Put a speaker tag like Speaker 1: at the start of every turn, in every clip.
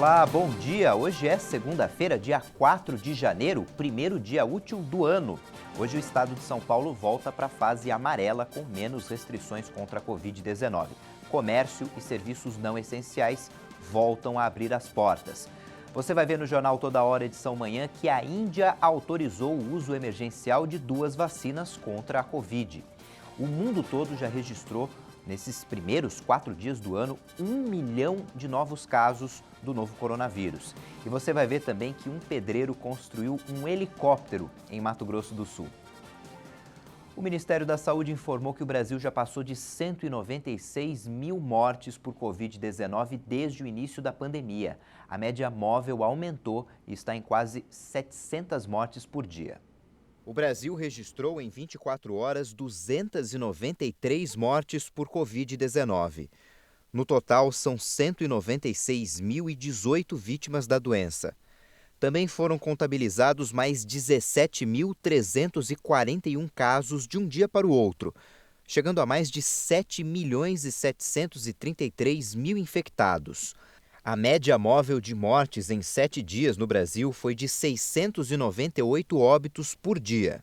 Speaker 1: Olá, bom dia! Hoje é segunda-feira, dia 4 de janeiro, primeiro dia útil do ano. Hoje o estado de São Paulo volta para a fase amarela com menos restrições contra a Covid-19. Comércio e serviços não essenciais voltam a abrir as portas. Você vai ver no Jornal Toda Hora, edição manhã, que a Índia autorizou o uso emergencial de 2 vacinas contra a Covid. O mundo todo já registrou, nesses primeiros 4 dias do ano, 1 milhão de novos casos do novo coronavírus. E você vai ver também que um pedreiro construiu um helicóptero em Mato Grosso do Sul. O Ministério da Saúde informou que o Brasil já passou de 196 mil mortes por Covid-19 desde o início da pandemia. A média móvel aumentou e está em quase 700 mortes por dia. O Brasil registrou em 24 horas 293 mortes por Covid-19. No total, são 196.018 vítimas da doença. Também foram contabilizados mais 17.341 casos de um dia para o outro, chegando a mais de 7.733.000 infectados. A média móvel de mortes em 7 dias no Brasil foi de 698 óbitos por dia.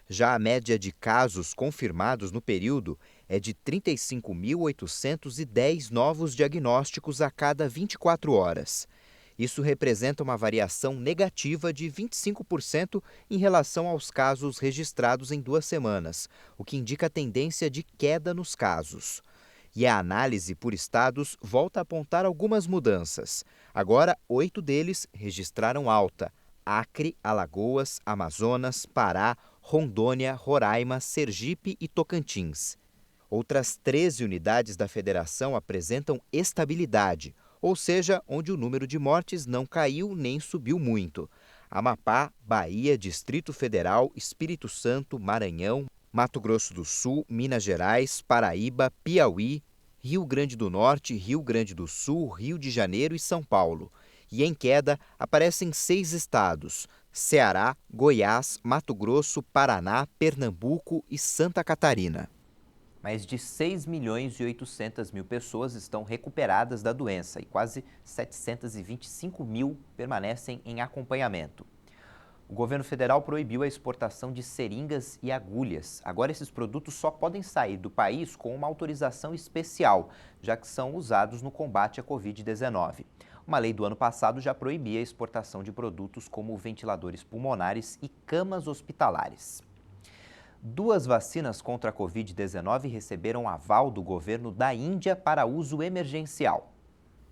Speaker 1: Já a média de casos confirmados no período é de 35.810 novos diagnósticos a cada 24 horas. Isso representa uma variação negativa de 25% em relação aos casos registrados em 2 semanas, o que indica a tendência de queda nos casos. E a análise por estados volta a apontar algumas mudanças. Agora, 8 deles registraram alta: Acre, Alagoas, Amazonas, Pará, Rondônia, Roraima, Sergipe e Tocantins. Outras 13 unidades da federação apresentam estabilidade, ou seja, onde o número de mortes não caiu nem subiu muito. Amapá, Bahia, Distrito Federal, Espírito Santo, Maranhão, Mato Grosso do Sul, Minas Gerais, Paraíba, Piauí, Rio Grande do Norte, Rio Grande do Sul, Rio de Janeiro e São Paulo. E em queda aparecem 6 estados: Ceará, Goiás, Mato Grosso, Paraná, Pernambuco e Santa Catarina. Mais de 6.800.000 pessoas estão recuperadas da doença e quase 725.000 permanecem em acompanhamento. O governo federal proibiu a exportação de seringas e agulhas. Agora esses produtos só podem sair do país com uma autorização especial, já que são usados no combate à Covid-19. Uma lei do ano passado já proibia a exportação de produtos como ventiladores pulmonares e camas hospitalares. 2 vacinas contra a Covid-19 receberam aval do governo da Índia para uso emergencial.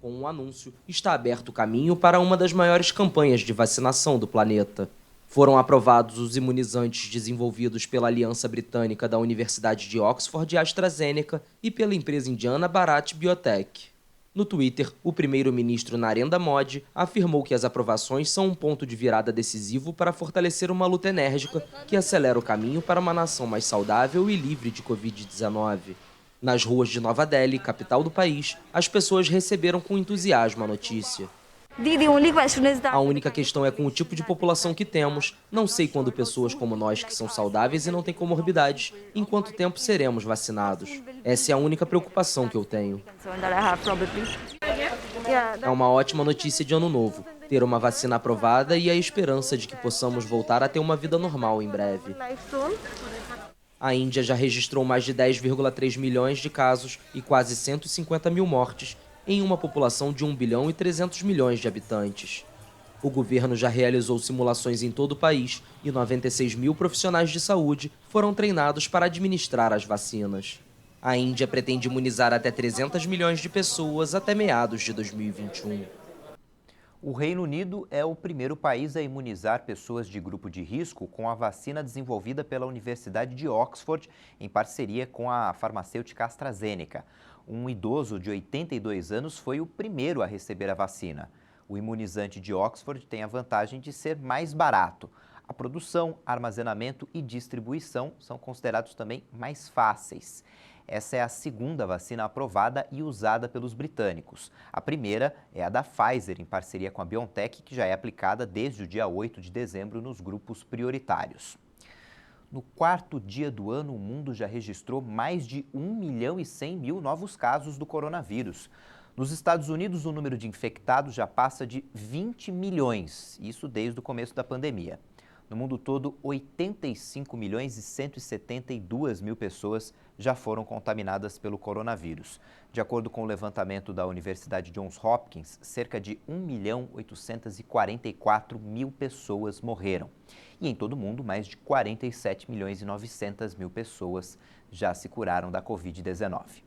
Speaker 2: Com o anúncio, está aberto o caminho para uma das maiores campanhas de vacinação do planeta. Foram aprovados os imunizantes desenvolvidos pela Aliança Britânica da Universidade de Oxford e AstraZeneca e pela empresa indiana Bharat Biotech. No Twitter, o primeiro-ministro Narendra Modi afirmou que as aprovações são um ponto de virada decisivo para fortalecer uma luta enérgica que acelera o caminho para uma nação mais saudável e livre de Covid-19. Nas ruas de Nova Delhi, capital do país, as pessoas receberam com entusiasmo a notícia. A única questão é com o tipo de população que temos. Não sei quando pessoas como nós, que são saudáveis e não têm comorbidades, em quanto tempo seremos vacinados. Essa é a única preocupação que eu tenho. É uma ótima notícia de ano novo, ter uma vacina aprovada e a esperança de que possamos voltar a ter uma vida normal em breve. A Índia já registrou mais de 10,3 milhões de casos e quase 150 mil mortes, em uma população de 1 bilhão e 300 milhões de habitantes. O governo já realizou simulações em todo o país e 96 mil profissionais de saúde foram treinados para administrar as vacinas. A Índia pretende imunizar até 300 milhões de pessoas até meados de 2021.
Speaker 1: O Reino Unido é o primeiro país a imunizar pessoas de grupo de risco com a vacina desenvolvida pela Universidade de Oxford em parceria com a farmacêutica AstraZeneca. Um idoso de 82 anos foi o primeiro a receber a vacina. O imunizante de Oxford tem a vantagem de ser mais barato. A produção, armazenamento e distribuição são considerados também mais fáceis. Essa é a segunda vacina aprovada e usada pelos britânicos. A primeira é a da Pfizer, em parceria com a BioNTech, que já é aplicada desde o dia 8 de dezembro nos grupos prioritários. No 4º dia do ano, o mundo já registrou mais de 1 milhão e 100 mil novos casos do coronavírus. Nos Estados Unidos, o número de infectados já passa de 20 milhões, isso desde o começo da pandemia. No mundo todo, 85 milhões e 172 mil pessoas já foram contaminadas pelo coronavírus. De acordo com o levantamento da Universidade Johns Hopkins, cerca de 1.844.000 pessoas morreram. E em todo o mundo, mais de 47 milhões e 900 mil pessoas já se curaram da Covid-19.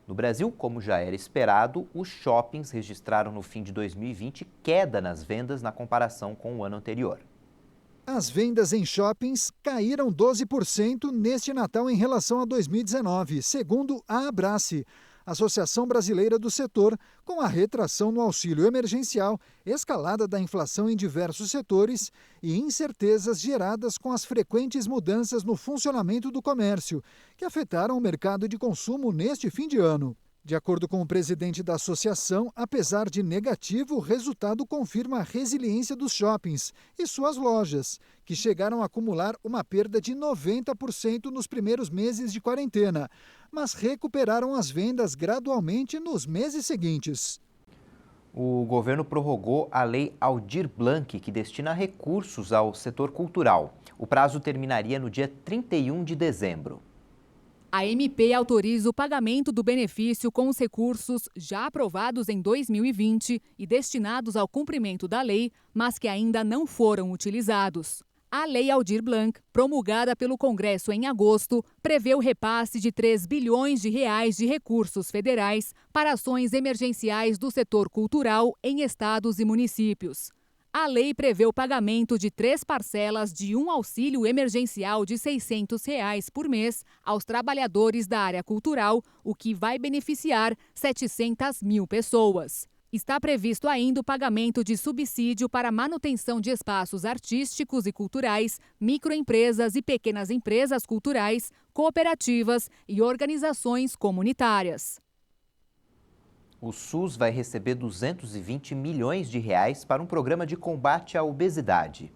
Speaker 1: No Brasil, como já era esperado, os shoppings registraram no fim de 2020 queda nas vendas na comparação com o ano anterior.
Speaker 3: As vendas em shoppings caíram 12% neste Natal em relação a 2019, segundo a Abrace, Associação Brasileira do Setor, com a retração no auxílio emergencial, escalada da inflação em diversos setores e incertezas geradas com as frequentes mudanças no funcionamento do comércio, que afetaram o mercado de consumo neste fim de ano. De acordo com o presidente da associação, apesar de negativo, o resultado confirma a resiliência dos shoppings e suas lojas, que chegaram a acumular uma perda de 90% nos primeiros meses de quarentena, mas recuperaram as vendas gradualmente nos meses seguintes.
Speaker 1: O governo prorrogou a Lei Aldir Blanc, que destina recursos ao setor cultural. O prazo terminaria no dia 31 de dezembro.
Speaker 4: A MP autoriza o pagamento do benefício com os recursos já aprovados em 2020 e destinados ao cumprimento da lei, mas que ainda não foram utilizados. A Lei Aldir Blanc, promulgada pelo Congresso em agosto, prevê o repasse de 3 bilhões de reais de recursos federais para ações emergenciais do setor cultural em estados e municípios. A lei prevê o pagamento de 3 parcelas de um auxílio emergencial de R$ 600 por mês aos trabalhadores da área cultural, o que vai beneficiar 700 mil pessoas. Está previsto ainda o pagamento de subsídio para manutenção de espaços artísticos e culturais, microempresas e pequenas empresas culturais, cooperativas e organizações comunitárias.
Speaker 1: O SUS vai receber 220 milhões de reais para um programa de combate à obesidade.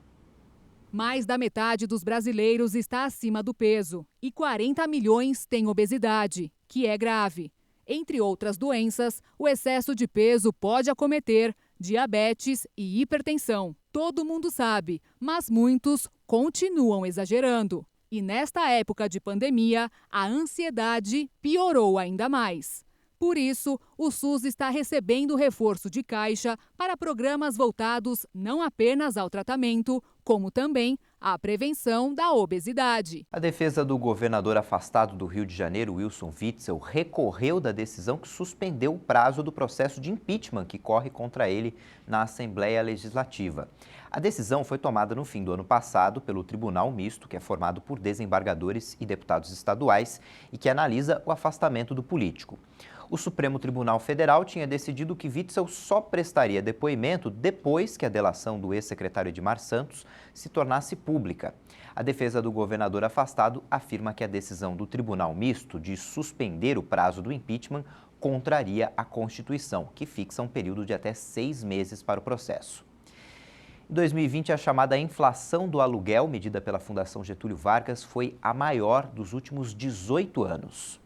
Speaker 4: Mais da metade dos brasileiros está acima do peso e 40 milhões têm obesidade, que é grave. Entre outras doenças, o excesso de peso pode acometer diabetes e hipertensão. Todo mundo sabe, mas muitos continuam exagerando. E nesta época de pandemia, a ansiedade piorou ainda mais. Por isso, o SUS está recebendo reforço de caixa para programas voltados não apenas ao tratamento, como também à prevenção da obesidade.
Speaker 1: A defesa do governador afastado do Rio de Janeiro, Wilson Witzel, recorreu da decisão que suspendeu o prazo do processo de impeachment que corre contra ele na Assembleia Legislativa. A decisão foi tomada no fim do ano passado pelo Tribunal Misto, que é formado por desembargadores e deputados estaduais e que analisa o afastamento do político. O Supremo Tribunal Federal tinha decidido que Witzel só prestaria depoimento depois que a delação do ex-secretário Edmar Santos se tornasse pública. A defesa do governador afastado afirma que a decisão do Tribunal Misto de suspender o prazo do impeachment contraria a Constituição, que fixa um período de até 6 meses para o processo. Em 2020, a chamada inflação do aluguel, medida pela Fundação Getúlio Vargas, foi a maior dos últimos 18 anos.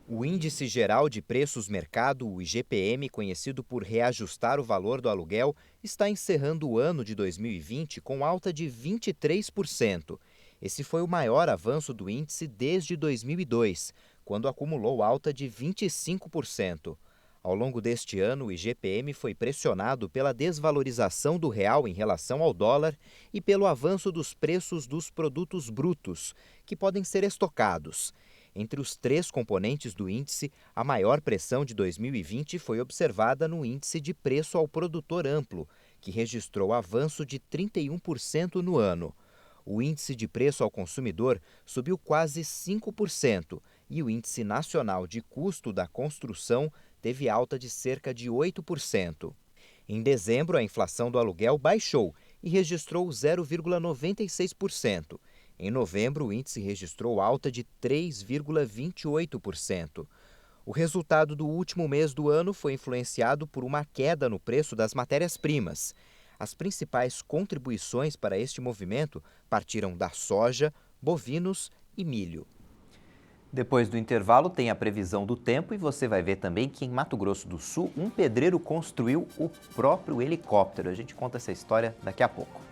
Speaker 1: O Índice Geral de Preços Mercado, o IGPM, conhecido por reajustar o valor do aluguel, está encerrando o ano de 2020 com alta de 23%. Esse foi o maior avanço do índice desde 2002, quando acumulou alta de 25%. Ao longo deste ano, o IGPM foi pressionado pela desvalorização do real em relação ao dólar e pelo avanço dos preços dos produtos brutos, que podem ser estocados. Entre os 3 componentes do índice, a maior pressão de 2020 foi observada no índice de preço ao produtor amplo, que registrou avanço de 31% no ano. O índice de preço ao consumidor subiu quase 5% e o índice nacional de custo da construção teve alta de cerca de 8%. Em dezembro, a inflação do aluguel baixou e registrou 0,96%. Em novembro, o índice registrou alta de 3,28%. O resultado do último mês do ano foi influenciado por uma queda no preço das matérias-primas. As principais contribuições para este movimento partiram da soja, bovinos e milho. Depois do intervalo tem a previsão do tempo e você vai ver também que em Mato Grosso do Sul um pedreiro construiu o próprio helicóptero. A gente conta essa história daqui a pouco.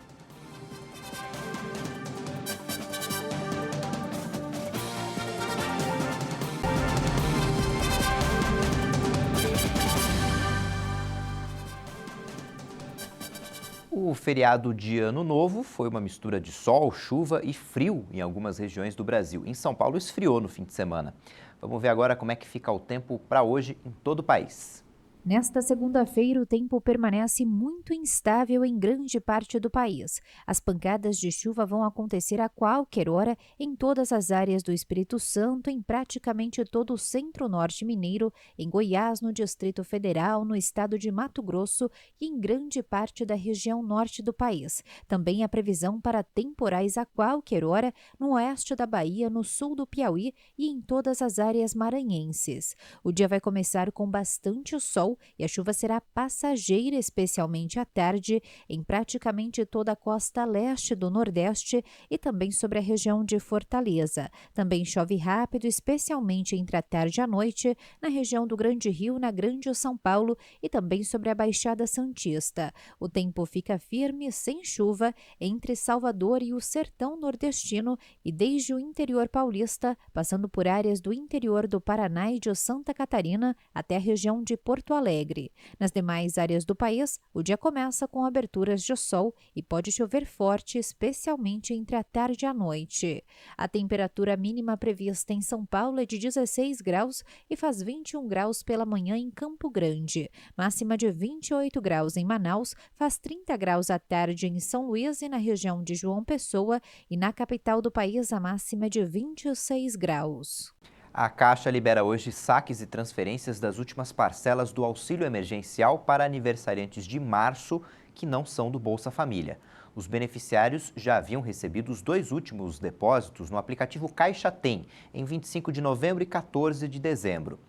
Speaker 1: O feriado de Ano Novo foi uma mistura de sol, chuva e frio em algumas regiões do Brasil. Em São Paulo esfriou no fim de semana. Vamos ver agora como é que fica o tempo para hoje em todo o país.
Speaker 5: Nesta segunda-feira, o tempo permanece muito instável em grande parte do país. As pancadas de chuva vão acontecer a qualquer hora em todas as áreas do Espírito Santo, em praticamente todo o centro-norte mineiro, em Goiás, no Distrito Federal, no estado de Mato Grosso e em grande parte da região norte do país. Também há previsão para temporais a qualquer hora no oeste da Bahia, no sul do Piauí e em todas as áreas maranhenses. O dia vai começar com bastante sol e a chuva será passageira, especialmente à tarde, em praticamente toda a costa leste do Nordeste e também sobre a região de Fortaleza. Também chove rápido, especialmente entre a tarde e a noite, na região do Grande Rio, na Grande São Paulo e também sobre a Baixada Santista. O tempo fica firme, sem chuva, entre Salvador e o sertão nordestino e desde o interior paulista, passando por áreas do interior do Paraná e de Santa Catarina até a região de Porto Alegre. Nas demais áreas do país, o dia começa com aberturas de sol e pode chover forte, especialmente entre a tarde e a noite. A temperatura mínima prevista em São Paulo é de 16 graus e faz 21 graus pela manhã em Campo Grande. Máxima de 28 graus em Manaus, faz 30 graus à tarde em São Luís e na região de João Pessoa, e na capital do país a máxima é de 26 graus.
Speaker 1: A Caixa libera hoje saques e transferências das últimas parcelas do auxílio emergencial para aniversariantes de março que não são do Bolsa Família. Os beneficiários já haviam recebido os 2 últimos depósitos no aplicativo Caixa Tem, em 25 de novembro e 14 de dezembro.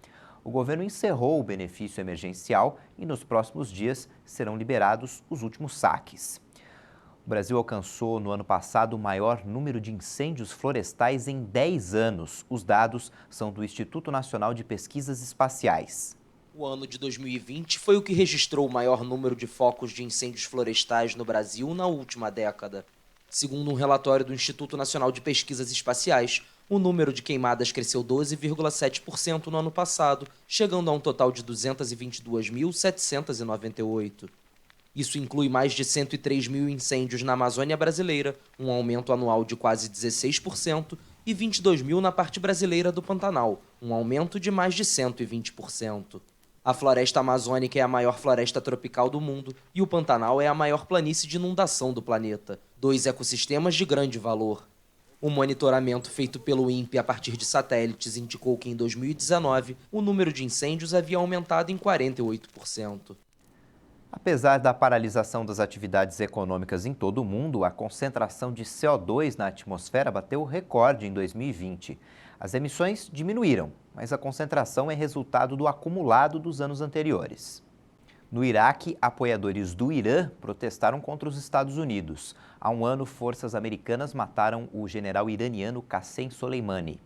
Speaker 1: O governo encerrou o benefício emergencial e nos próximos dias serão liberados os últimos saques. O Brasil alcançou no ano passado o maior número de incêndios florestais em 10 anos. Os dados são do Instituto Nacional de Pesquisas Espaciais.
Speaker 2: O ano de 2020 foi o que registrou o maior número de focos de incêndios florestais no Brasil na última década. Segundo um relatório do Instituto Nacional de Pesquisas Espaciais, o número de queimadas cresceu 12,7% no ano passado, chegando a um total de 222.798. Isso inclui mais de 103 mil incêndios na Amazônia brasileira, um aumento anual de quase 16%, e 22 mil na parte brasileira do Pantanal, um aumento de mais de 120%. A floresta amazônica é a maior floresta tropical do mundo e o Pantanal é a maior planície de inundação do planeta, 2 ecossistemas de grande valor. O monitoramento feito pelo INPE a partir de satélites indicou que em 2019 o número de incêndios havia aumentado em 48%.
Speaker 1: Apesar da paralisação das atividades econômicas em todo o mundo, a concentração de CO2 na atmosfera bateu recorde em 2020. As emissões diminuíram, mas a concentração é resultado do acumulado dos anos anteriores. No Iraque, apoiadores do Irã protestaram contra os Estados Unidos. Há um ano, forças americanas mataram o general iraniano Qassem Soleimani.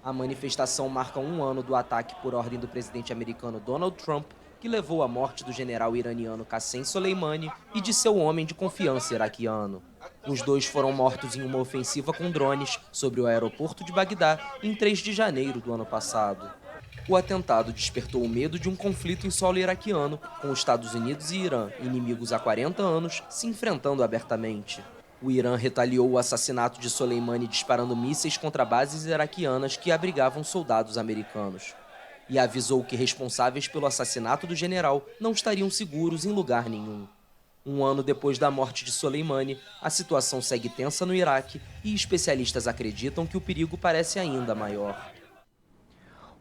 Speaker 2: A manifestação marca um ano do ataque por ordem do presidente americano Donald Trump, que levou à morte do general iraniano Qassem Soleimani e de seu homem de confiança iraquiano. Os 2 foram mortos em uma ofensiva com drones sobre o aeroporto de Bagdá em 3 de janeiro do ano passado. O atentado despertou o medo de um conflito em solo iraquiano, com os Estados Unidos e Irã, inimigos há 40 anos, se enfrentando abertamente. O Irã retaliou o assassinato de Soleimani disparando mísseis contra bases iraquianas que abrigavam soldados americanos. E avisou que responsáveis pelo assassinato do general não estariam seguros em lugar nenhum. Um ano depois da morte de Soleimani, a situação segue tensa no Iraque e especialistas acreditam que o perigo parece ainda maior.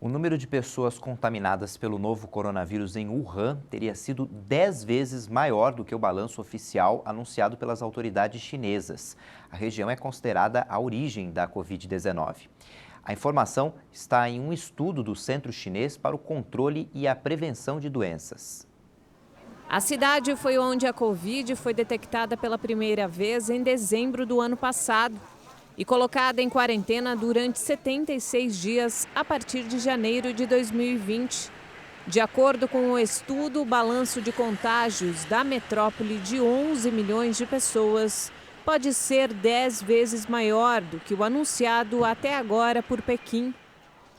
Speaker 1: O número de pessoas contaminadas pelo novo coronavírus em Wuhan teria sido 10 vezes maior do que o balanço oficial anunciado pelas autoridades chinesas. A região é considerada a origem da Covid-19. A informação está em um estudo do Centro Chinês para o Controle e a Prevenção de Doenças.
Speaker 6: A cidade foi onde a Covid foi detectada pela primeira vez em dezembro do ano passado. e colocada em quarentena durante 76 dias a partir de janeiro de 2020. De acordo com o estudo, o balanço de contágios da metrópole de 11 milhões de pessoas pode ser 10 vezes maior do que o anunciado até agora por Pequim.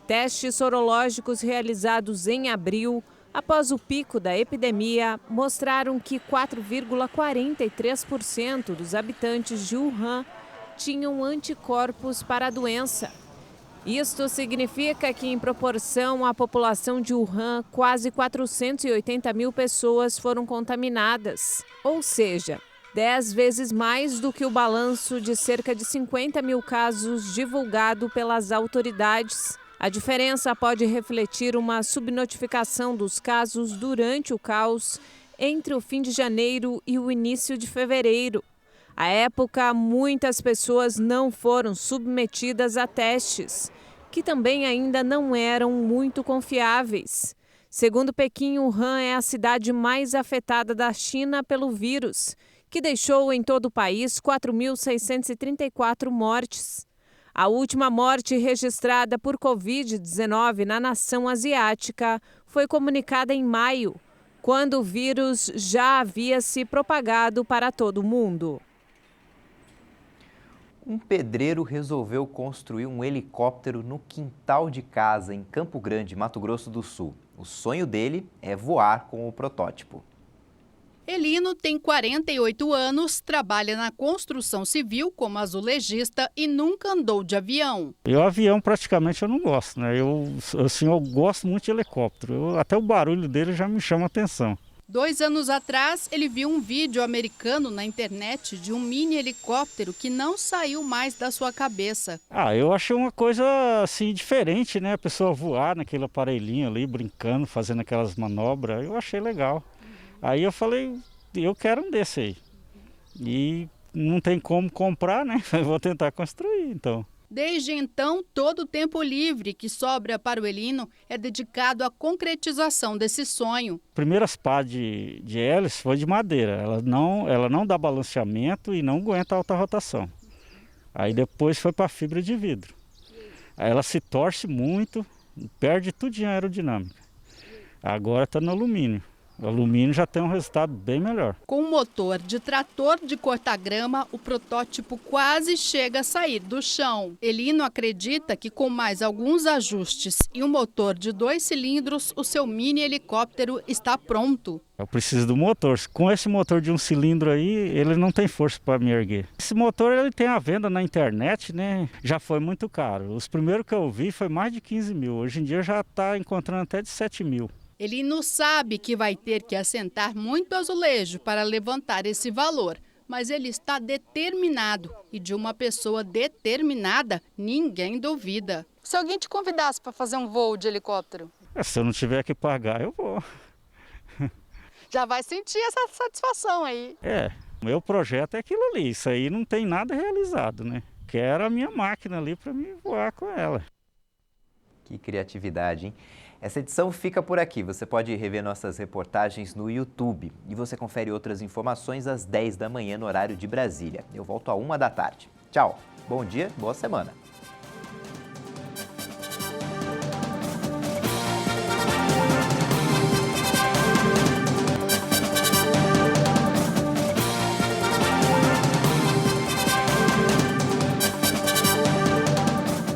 Speaker 6: Testes sorológicos realizados em abril, após o pico da epidemia, mostraram que 4,43% dos habitantes de Wuhan tinham anticorpos para a doença. Isto significa que, em proporção à população de Wuhan, quase 480 mil pessoas foram contaminadas, ou seja, 10 vezes mais do que o balanço de cerca de 50 mil casos divulgado pelas autoridades. A diferença pode refletir uma subnotificação dos casos durante o caos entre o fim de janeiro e o início de fevereiro. À época, muitas pessoas não foram submetidas a testes, que também ainda não eram muito confiáveis. Segundo Pequim, Wuhan é a cidade mais afetada da China pelo vírus, que deixou em todo o país 4.634 mortes. A última morte registrada por Covid-19 na nação asiática foi comunicada em maio, quando o vírus já havia se propagado para todo o mundo.
Speaker 1: Um pedreiro resolveu construir um helicóptero no quintal de casa, em Campo Grande, Mato Grosso do Sul. O sonho dele é voar com o protótipo.
Speaker 7: Elino tem 48 anos, trabalha na construção civil como azulejista e nunca andou de avião.
Speaker 8: Avião praticamente eu não gosto, né? Eu gosto muito de helicóptero. Até o barulho dele já me chama a atenção.
Speaker 7: 2 anos atrás, ele viu um vídeo americano na internet de um mini helicóptero que não saiu mais da sua cabeça.
Speaker 8: Eu achei uma coisa assim diferente, né? A pessoa voar naquele aparelhinho ali, brincando, fazendo aquelas manobras. Eu achei legal. Aí eu falei, eu quero um desse aí. E não tem como comprar, né? Eu vou tentar construir, então.
Speaker 7: Desde então, todo o tempo livre que sobra para o Elino é dedicado à concretização desse sonho.
Speaker 8: Primeiras pá de hélice foi de madeira. Ela não dá balanceamento e não aguenta alta rotação. Aí depois foi para fibra de vidro. Aí ela se torce muito, perde tudo em aerodinâmica. Agora está no alumínio. O alumínio já tem um resultado bem melhor.
Speaker 7: Com um motor de trator de cortar grama, o protótipo quase chega a sair do chão. Elino acredita que com mais alguns ajustes e um motor de 2 cilindros, o seu mini helicóptero está pronto.
Speaker 8: Eu preciso do motor. Com esse motor de 1 cilindro aí, ele não tem força para me erguer. Esse motor ele tem a venda na internet, né? Já foi muito caro. Os primeiros que eu vi foi mais de 15 mil. Hoje em dia já está encontrando até de 7 mil.
Speaker 7: Elino sabe que vai ter que assentar muito azulejo para levantar esse valor, mas ele está determinado e de uma pessoa determinada, ninguém duvida. Se alguém te convidasse para fazer um voo de helicóptero?
Speaker 8: Se eu não tiver que pagar, eu vou.
Speaker 7: Já vai sentir essa satisfação aí.
Speaker 8: Meu projeto é aquilo ali, isso aí não tem nada realizado, né? Quero a minha máquina ali para me voar com ela.
Speaker 1: Que criatividade, hein? Essa edição fica por aqui. Você pode rever nossas reportagens no YouTube. E você confere outras informações às 10 da manhã no horário de Brasília. Eu volto à 1 da tarde. Tchau, bom dia, boa semana.